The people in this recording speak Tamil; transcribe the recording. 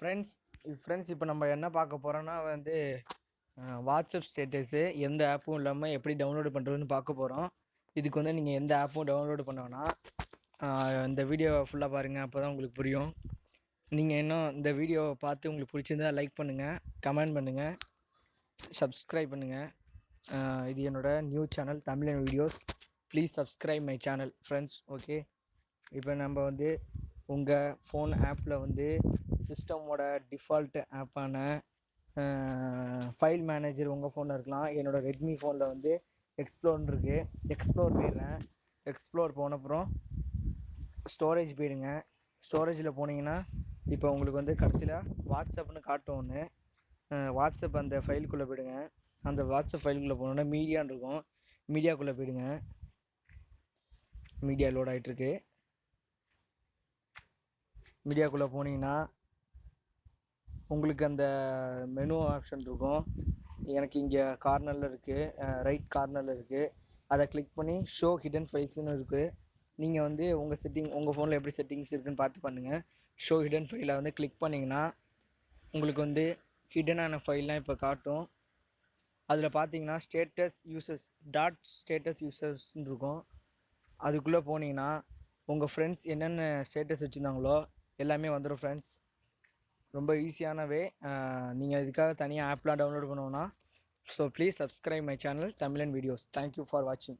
ஃப்ரெண்ட்ஸ் இப்போ நம்ம என்ன பார்க்க போகிறோன்னா வந்து வாட்ஸ்அப் ஸ்டேட்டஸு எந்த ஆப்பும் இல்லாமல் எப்படி டவுன்லோடு பண்ணுறதுன்னு பார்க்க போகிறோம். இதுக்கு வந்து நீங்கள் எந்த ஆப்பும் டவுன்லோடு பண்ண வேணாம். இந்த வீடியோவை ஃபுல்லாக பாருங்கள், அப்போ தான் உங்களுக்கு புரியும். நீங்கள் இன்னும் இந்த வீடியோவை பார்த்து உங்களுக்கு பிடிச்சிருந்தா லைக் பண்ணுங்கள், கமெண்ட் பண்ணுங்கள், சப்ஸ்கிரைப் பண்ணுங்கள். இது என்னோட நியூ சேனல் தமிழன் videos. Please subscribe my channel friends. Okay, இப்போ நம்ம வந்து உங்கள் ஃபோன் ஆப்பில் வந்து சிஸ்டமோட டிஃபால்ட் ஆப்பான ஃபைல் மேனேஜர் உங்கள் ஃபோனில் இருக்கலாம். என்னோடய ரெட்மி ஃபோனில் வந்து எக்ஸ்ப்ளோர்னு இருக்குது. எக்ஸ்ப்ளோர் போயிடுறேன். எக்ஸ்ப்ளோர் போனப்புறம் ஸ்டோரேஜ் போயிடுங்க. ஸ்டோரேஜில் போனீங்கன்னா இப்போ உங்களுக்கு வந்து கடைசியில் வாட்ஸ்அப்னு காட்டும் ஒன்று. வாட்ஸ்அப் அந்த ஃபைலுக்குள்ளே போயிடுங்க. அந்த வாட்ஸ்அப் ஃபைலுக்குள்ளே போனோன்னா மீடியான்னு இருக்கும். மீடியாக்குள்ளே போயிடுங்க. மீடியா லோட் ஆகிட்டுருக்கு. மீடியாக்குள்ளே போனீங்கன்னா உங்களுக்கு அந்த மெனு ஆப்ஷன் இருக்கும். எனக்கு இங்கே கார்னரில் இருக்குது, ரைட் கார்னரில் இருக்குது. அதை கிளிக் பண்ணி ஷோ ஹிடன் ஃபைல்ஸ்னு இருக்குது. நீங்கள் வந்து உங்கள் ஃபோனில் எப்படி செட்டிங்ஸ் இருக்குதுன்னு பார்த்து பண்ணுங்கள். ஷோ ஹிடன் ஃபைலை வந்து கிளிக் பண்ணிங்கன்னா உங்களுக்கு வந்து ஹிடனான ஃபைல்லாம் இப்போ காட்டும். அதில் பார்த்தீங்கன்னா ஸ்டேட்டஸ் யூசர்ஸ்ன்னு இருக்கும். அதுக்குள்ளே போனீங்கன்னா உங்கள் ஃப்ரெண்ட்ஸ் என்னென்ன ஸ்டேட்டஸ் வச்சுருந்தாங்களோ எல்லாமே வந்துடும் ஃப்ரெண்ட்ஸ். ரொம்ப ஈஸியானவே. நீங்கள் இதுக்காக தனியாக ஆப்லாம் டவுன்லோட் பண்ணுவோன்னா so please subscribe my channel தமிழன் வீடியோஸ். தேங்க்யூ ஃபார் வாட்சிங்.